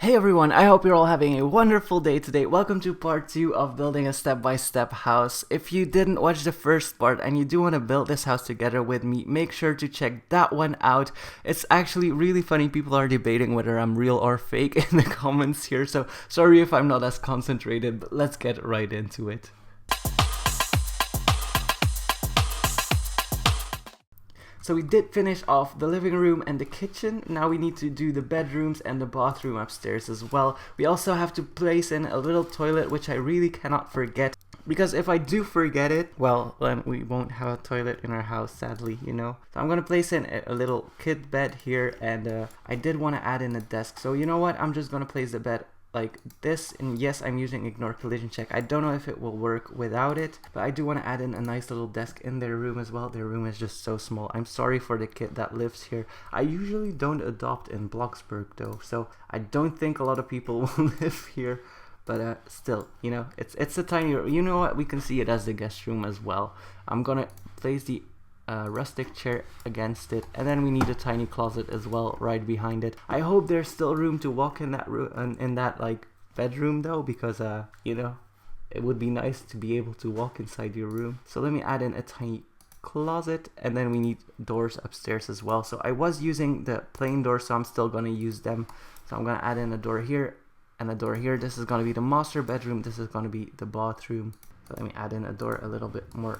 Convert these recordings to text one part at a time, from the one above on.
Hey everyone, I hope you're all having a wonderful day today. Welcome to part 2 of building a step-by-step house. If you didn't watch the first part and you do want to build this house together with me, make sure to check that one out. It's actually really funny. People are debating whether I'm real or fake in the comments here, so sorry if I'm not as concentrated, but let's get right into it. So we did finish off the living room and the kitchen. Now we need to do the bedrooms and the bathroom upstairs as well. We also have to place in a little toilet, which I really cannot forget. Because if I do forget it, well, then we won't have a toilet in our house, sadly, you know. So I'm going to place in a little kid bed here, and I did want to add in a desk. So you know what, I'm just going to place the bed like this, and yes, I'm using ignore collision check. I don't know if it will work without it, but I do want to add in a nice little desk in their room as well. Their room is just so small. I'm sorry for the kid that lives here. I usually don't adopt in BloxBurg though, so I don't think a lot of people will live here, but still, you know, it's a tiny room. You know what, we can see it as the guest room as well. I'm gonna place the rustic chair against it, and then we need a tiny closet as well right behind it. I hope there's still room to walk in that room, in that like bedroom though, because you know, it would be nice to be able to walk inside your room. So let me add in a tiny closet, and then we need doors upstairs as well. So I was using the plain doors, so I'm still gonna use them. So I'm gonna add in a door here and a door here. This is gonna be the master bedroom, this is gonna be the bathroom. So let me add in a door a little bit more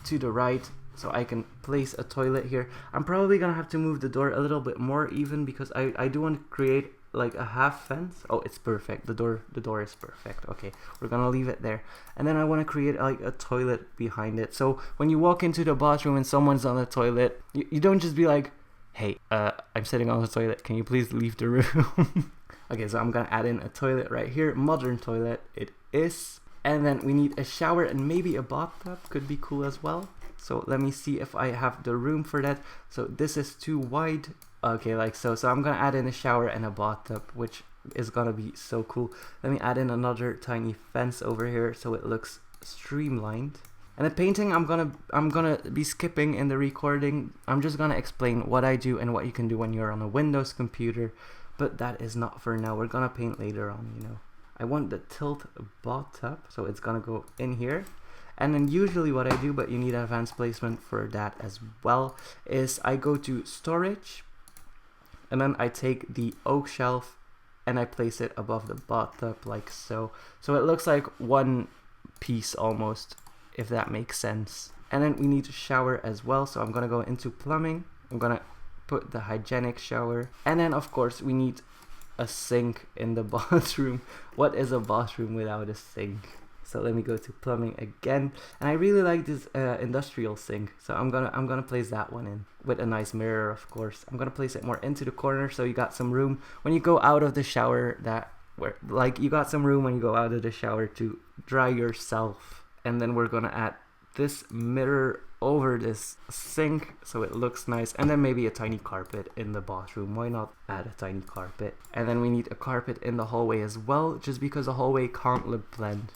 to the right, so I can place a toilet here. I'm probably gonna have to move the door a little bit more even, because I do want to create like a half fence. Oh, it's perfect. The door is perfect. Okay, we're gonna leave it there. And then I want to create like a toilet behind it. So when you walk into the bathroom and someone's on the toilet, you don't just be like, hey, I'm sitting on the toilet, can you please leave the room? Okay, so I'm gonna add in a toilet right here. Modern toilet it is. And then we need a shower and maybe a bathtub could be cool as well. So let me see if I have the room for that. So this is too wide. Okay, like so. So I'm gonna add in a shower and a bathtub, which is gonna be so cool. Let me add in another tiny fence over here so it looks streamlined. And the painting I'm gonna be skipping in the recording. I'm just gonna explain what I do and what you can do when you're on a Windows computer. But that is not for now. We're gonna paint later on, you know. I want the tilt bathtub, so it's gonna go in here. And then usually what I do, but you need advanced placement for that as well, is I go to storage, and then I take the oak shelf and I place it above the bathtub like so. So it looks like one piece almost, if that makes sense. And then we need a shower as well, so I'm gonna go into plumbing. I'm gonna put the hygienic shower, and then of course we need a sink in the bathroom. What is a bathroom without a sink? So let me go to plumbing again, and I really like this industrial sink, so I'm gonna place that one in with a nice mirror, of course. I'm gonna place it more into the corner, so you got some room when you go out of the shower, you got some room when you go out of the shower to dry yourself. And then we're gonna add this mirror over this sink so it looks nice, and then maybe a tiny carpet in the bathroom. Why not add a tiny carpet? And then we need a carpet in the hallway as well, just because the hallway can't look bland.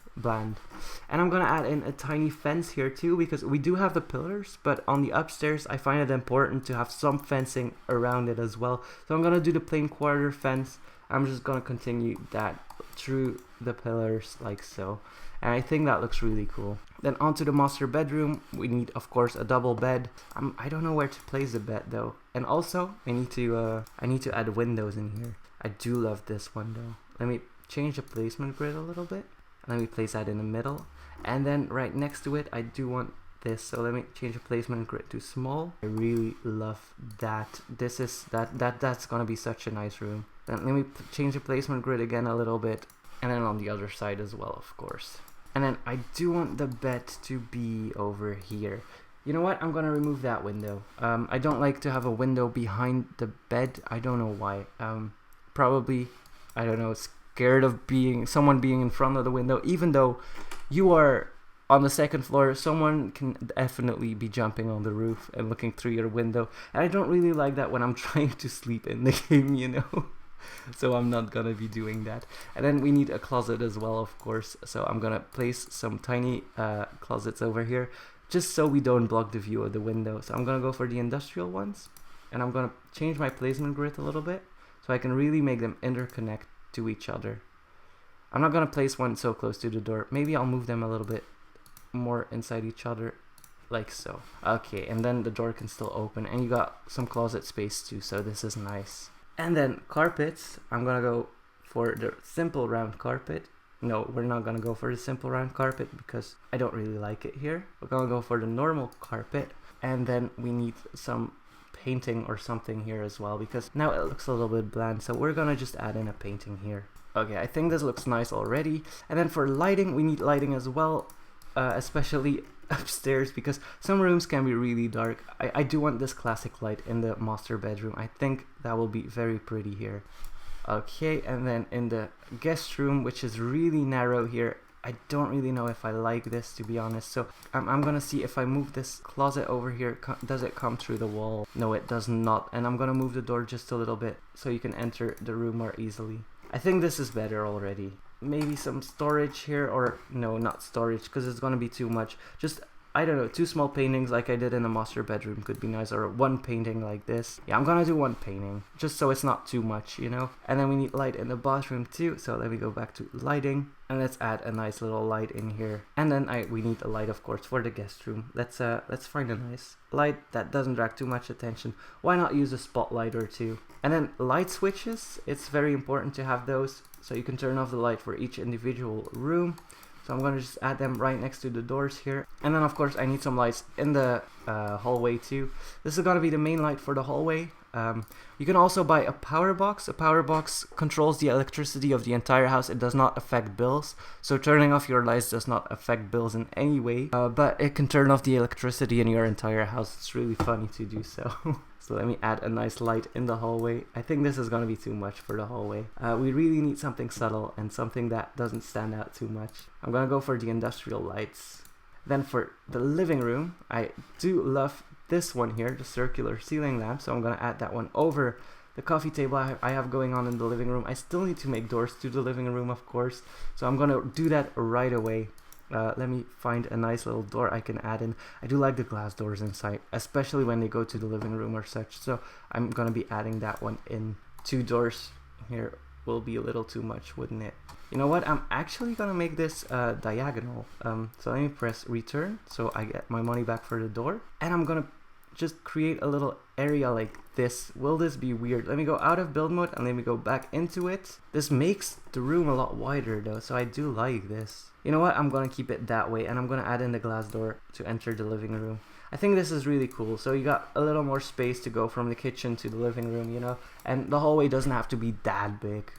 And I'm gonna add in a tiny fence here too, because we do have the pillars, but on the upstairs I find it important to have some fencing around it as well. So I'm gonna do the plain quarter fence. I'm just gonna continue that through the pillars like so, and I think that looks really cool. Then onto the master bedroom, we need of course a double bed. I don't know where to place the bed though, and also I need to add windows in here. I do love this one though. Let me change the placement grid a little bit. Let me place that in the middle, and then right next to it I do want this, so let me change the placement grid to small. I really love that. That's gonna be such a nice room. Then let me change the placement grid again a little bit, and then on the other side as well, of course. And then I do want the bed to be over here. You know what, I'm gonna remove that window. I don't like to have a window behind the bed. I don't know why. Probably, I don't know, scared of someone being in front of the window. Even though you are on the second floor, someone can definitely be jumping on the roof and looking through your window. And I don't really like that when I'm trying to sleep in the game, you know. So I'm not gonna be doing that. And then we need a closet as well, of course. So I'm gonna place some tiny closets over here, just so we don't block the view of the window. So I'm gonna go for the industrial ones, and I'm gonna change my placement grid a little bit so I can really make them interconnect to each other. I'm not gonna place one so close to the door. Maybe I'll move them a little bit more inside each other, like so. Okay, and then the door can still open, and you got some closet space too, so this is nice. And then carpets, I'm gonna go for the simple round carpet. No, we're not gonna go for the simple round carpet because I don't really like it here. We're gonna go for the normal carpet, and then we need some painting or something here as well, because now it looks a little bit bland, so we're gonna just add in a painting here. Okay, I think this looks nice already. And then for lighting, we need lighting as well, especially upstairs, because some rooms can be really dark. I do want this classic light in the master bedroom. I think that will be very pretty here. Okay, and then in the guest room, which is really narrow here, I don't really know if I like this, to be honest. So I'm gonna see if I move this closet over here, does it come through the wall? No, it does not. And I'm gonna move the door just a little bit so you can enter the room more easily. I think this is better already. Maybe some storage here, or no, not storage, because it's gonna be too much. Just, I don't know, 2 small paintings like I did in the master bedroom could be nice, or 1 painting like this. Yeah, I'm gonna do 1 painting, just so it's not too much, you know? And then we need light in the bathroom too, so let me go back to lighting, and let's add a nice little light in here. And then we need a light, of course, for the guest room. Let's find a nice light that doesn't drag too much attention. Why not use a spotlight or 2? And then light switches, it's very important to have those, so you can turn off the light for each individual room. So I'm going to just add them right next to the doors here. And then of course I need some lights in the hallway too. This is going to be the main light for the hallway. You can also buy a power box. A power box controls the electricity of the entire house. It does not affect bills. So turning off your lights does not affect bills in any way. But it can turn off the electricity in your entire house. It's really funny to do so. So let me add a nice light in the hallway. I think this is going to be too much for the hallway. We really need something subtle and something that doesn't stand out too much. I'm going to go for the industrial lights. Then for the living room, I do love this one here, the circular ceiling lamp. So I'm going to add that one over the coffee table I have going on in the living room. I still need to make doors to the living room, of course. So I'm going to do that right away. Let me find a nice little door I can add in. I do like the glass doors inside, especially when they go to the living room or such. So I'm going to be adding that one in. 2 doors here will be a little too much, wouldn't it? You know what? I'm actually going to make this diagonal. So let me press return so I get my money back for the door. And I'm going to just create a little area like this. Will this be weird? Let me go out of build mode and let me go back into it. This makes the room a lot wider though, so I do like this. You know what? I'm gonna keep it that way, and I'm gonna add in the glass door to enter the living room. I think this is really cool. So you got a little more space to go from the kitchen to the living room, you know, and the hallway doesn't have to be that big.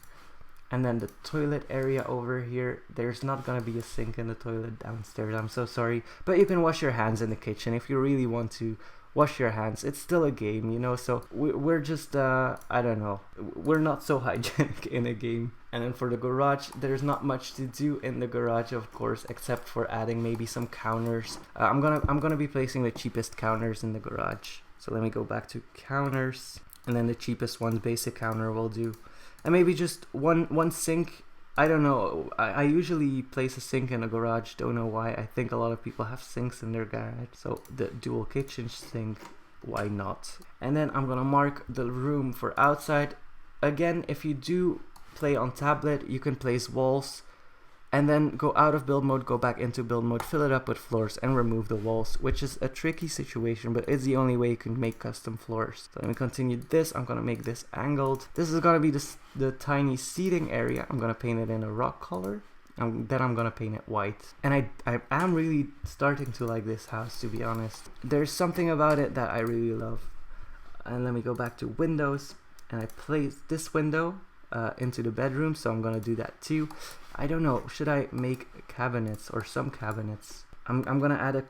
And then the toilet area over here, there's not gonna be a sink in the toilet downstairs, I'm so sorry, but you can wash your hands in the kitchen if you really want to wash your hands. It's still a game, you know, so we're just I don't know, we're not so hygienic in a game. And then for the garage, there's not much to do in the garage, of course, except for adding maybe some counters. I'm gonna be placing the cheapest counters in the garage. So let me go back to counters, and then the cheapest one, basic counter, will do. And maybe just one sink. I don't know, I usually place a sink in a garage, don't know why. I think a lot of people have sinks in their garage, so the dual kitchen sink, why not? And then I'm gonna mark the room for outside. Again, if you do play on tablet, you can place walls and then go out of build mode, go back into build mode, fill it up with floors and remove the walls, which is a tricky situation, but it's the only way you can make custom floors. So let me continue this. I'm gonna make this angled. This is gonna be the tiny seating area. I'm gonna paint it in a rock color, and then I'm gonna paint it white. And I am really starting to like this house, to be honest. There's something about it that I really love. And let me go back to windows, and I place this window into the bedroom, so I'm gonna do that too. I don't know, should I make cabinets or some cabinets? I'm gonna add a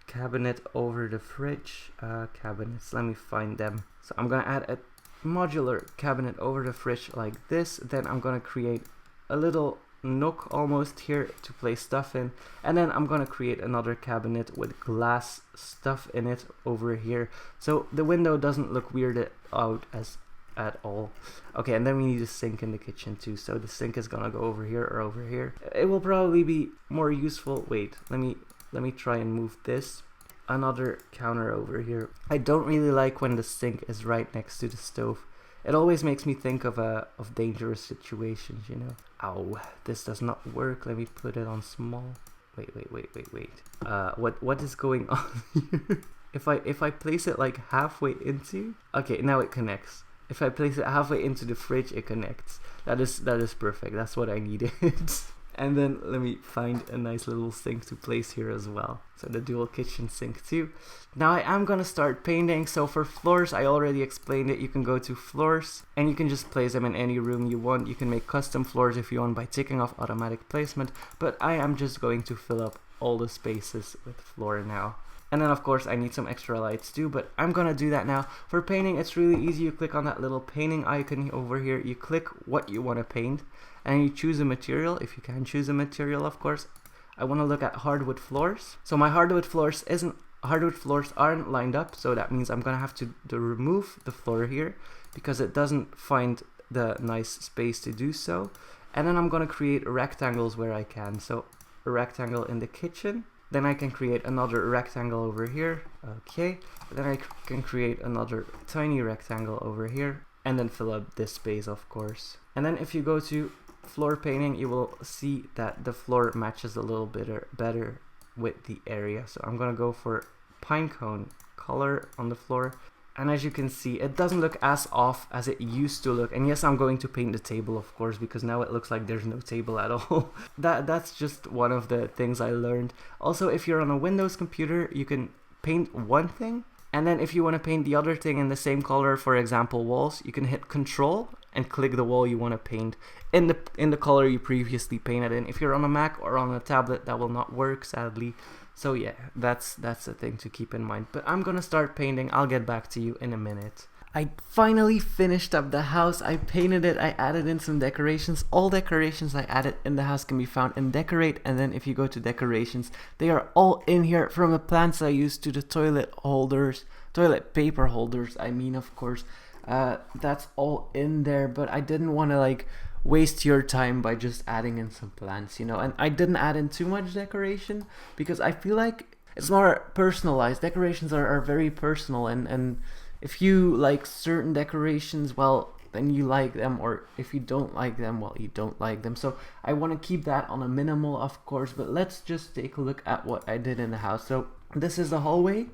cabinet over the fridge. Cabinets, let me find them. So I'm gonna add a modular cabinet over the fridge like this. Then I'm gonna create a little nook almost here to place stuff in, and then I'm gonna create another cabinet with glass stuff in it over here, so the window doesn't look weirded out at all. Okay, and then we need a sink in the kitchen too, so the sink is gonna go over here or over here. It will probably be more useful. Wait, let me try and move this. Another counter over here. I don't really like when the sink is right next to the stove. It always makes me think of dangerous situations, you know. Ow, this does not work. Let me put it on small. Wait. What is going on here? If I place it like halfway into, okay, now it connects. If I place it halfway into the fridge, it connects. That is perfect. That's what I needed. And then let me find a nice little sink to place here as well. So the dual kitchen sink too. Now I am gonna start painting. So for floors, I already explained it. You can go to floors and you can just place them in any room you want. You can make custom floors if you want by ticking off automatic placement. But I am just going to fill up all the spaces with floor now. And then of course I need some extra lights too, but I'm gonna do that now. For painting, it's really easy. You click on that little painting icon over here. You click what you want to paint and you choose a material, if you can choose a material, of course. I want to look at hardwood floors. So my hardwood floors aren't lined up, so that means I'm gonna have to remove the floor here because it doesn't find the nice space to do so. And then I'm gonna create rectangles where I can. So a rectangle in the kitchen. Then I can create another rectangle over here. Okay. Then I can create another tiny rectangle over here. And then fill up this space, of course. And then if you go to floor painting, you will see that the floor matches a little bit better with the area. So I'm going to go for pinecone color on the floor. And as you can see, it doesn't look as off as it used to look. And yes, I'm going to paint the table, of course, because now it looks like there's no table at all. That's just one of the things I learned. Also, if you're on a Windows computer, you can paint one thing. And then if you want to paint the other thing in the same color, for example, walls, you can hit Control and click the wall you want to paint in the color you previously painted in. If you're on a Mac or on a tablet, that will not work, sadly. So yeah, that's a thing to keep in mind. But I'm gonna start painting. I'll get back to you in a minute. I finally finished up the house. I painted it. I added in some decorations. All decorations I added in the house can be found in Decorate. And then if you go to decorations, they are all in here, from the plants I used to the toilet paper holders. I mean, of course, that's all in there. But I didn't want to like waste your time by just adding in some plants, you know. And I didn't add in too much decoration because I feel like it's more personalized. Decorations are very personal, and if you like certain decorations, well, then you like them, or if you don't like them, well, you don't like them. So I want to keep that on a minimal, of course. But let's just take a look at what I did in the house. So this is the hallway.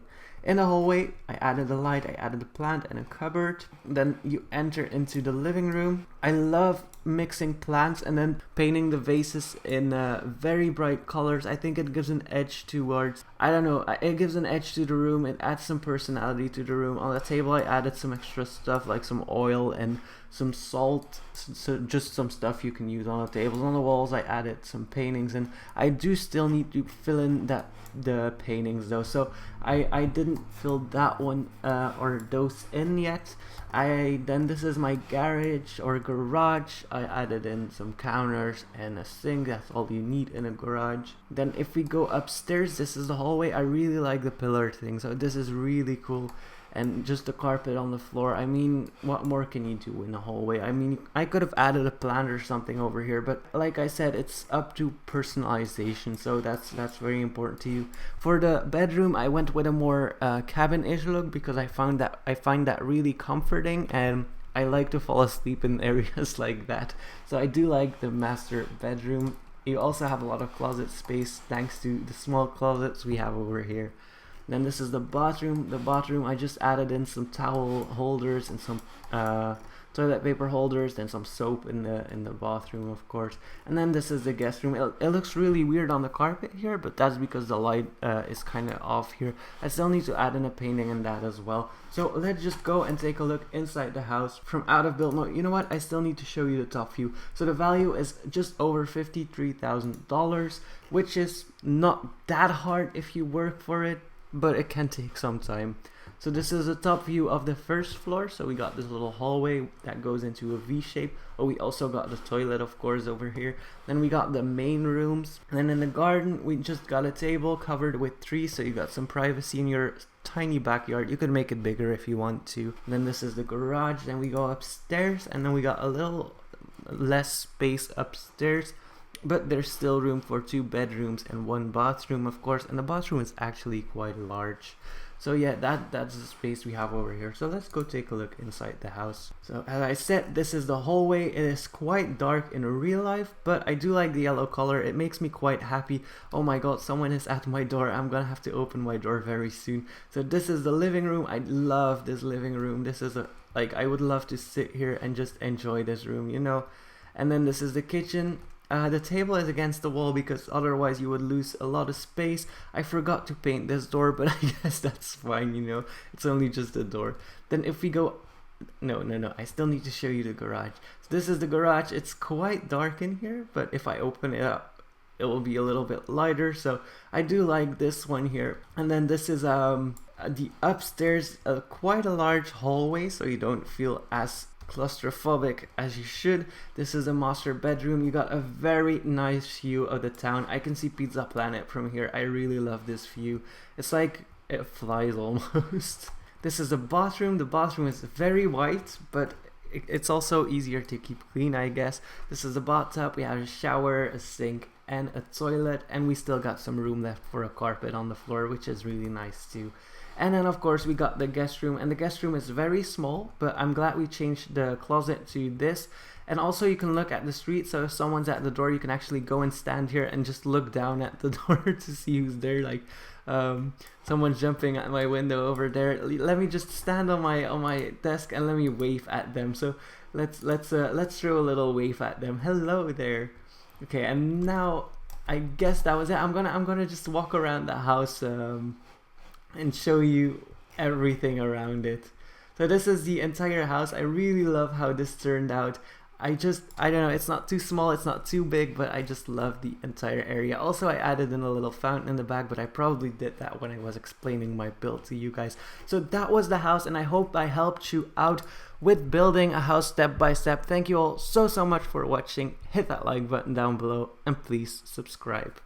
In the hallway, I added a light, I added a plant and a cupboard. Then you enter into the living room. I love mixing plants and then painting the vases in very bright colors. I think it gives an edge towards, I don't know, it gives an edge to the room. It adds some personality to the room. On the table, I added some extra stuff like some oil and some salt, so just some stuff you can use on the tables. On the walls, I added some paintings, and I do still need to fill in the paintings though, so I didn't fill that one or those in yet. Then this is my garage or garage. I added in some counters and a sink. That's all you need in a garage. Then if we go upstairs, this is the hallway. I really like the pillar thing, so this is really cool. And just the carpet on the floor. I mean, what more can you do in a hallway? I mean, I could have added a plant or something over here, but like I said, it's up to personalization, so that's very important to you. For the bedroom, I went with a more cabin-ish look because I find that really comforting, and I like to fall asleep in areas like that. So I do like the master bedroom. You also have a lot of closet space thanks to the small closets we have over here. Then this is the bathroom. The bathroom, I just added in some towel holders and some toilet paper holders, then some soap in the bathroom, of course. And then this is the guest room. It looks really weird on the carpet here, but that's because the light is kind of off here. I still need to add in a painting in that as well. So let's just go and take a look inside the house from out of build. No, you know what? I still need to show you the top view. So the value is just over $53,000, which is not that hard if you work for it, but it can take some time. So this is a top view of the first floor. So we got this little hallway that goes into a V shape. Oh, we also got the toilet, of course, over here. Then we got the main rooms. And then in the garden, we just got a table covered with trees, so you got some privacy in your tiny backyard. You could make it bigger if you want to. And then this is the garage. Then we go upstairs, and then we got a little less space upstairs, but there's still room for 2 bedrooms and 1 bathroom, of course, and the bathroom is actually quite large. So yeah, that's the space we have over here. So let's go take a look inside the house. So as I said, this is the hallway. It is quite dark in real life, but I do like the yellow color. It makes me quite happy. Oh my god, someone is at my door. I'm gonna have to open my door very soon. So this is the living room. I love this living room. This is like, I would love to sit here and just enjoy this room, you know. And then this is the kitchen. The table is against the wall because otherwise you would lose a lot of space. I forgot to paint this door, but I guess that's fine, you know. It's only just a door. Then if we go... No, I still need to show you the garage. So this is the garage. It's quite dark in here, but if I open it up, it will be a little bit lighter. So I do like this one here. And then this is the upstairs, quite a large hallway, so you don't feel as claustrophobic as you should. This is a master bedroom. You got a very nice view of the town. I can see Pizza Planet from here. I really love this view. It's like it flies almost. This is a bathroom. The bathroom is very white, but it's also easier to keep clean, I guess. This is a bathtub. We have a shower, a sink, and a toilet, and we still got some room left for a carpet on the floor, which is really nice too. And then of course we got the guest room, and the guest room is very small, but I'm glad we changed the closet to this. And also you can look at the street, so if someone's at the door you can actually go and stand here and just look down at the door to see who's there. Like someone's jumping at my window over there. Let me just stand on my desk and let me wave at them. So let's throw a little wave at them. Hello there. Okay, and now I guess that was it. I'm gonna just walk around the house and show you everything around it. So this is the entire house. I really love how this turned out. I don't know, it's not too small, it's not too big, but I just love the entire area. Also, I added in a little fountain in the back, but I probably did that when I was explaining my build to you guys. So that was the house, and I hope I helped you out with building a house step by step. Thank you all so much for watching. Hit that like button down below, and please subscribe.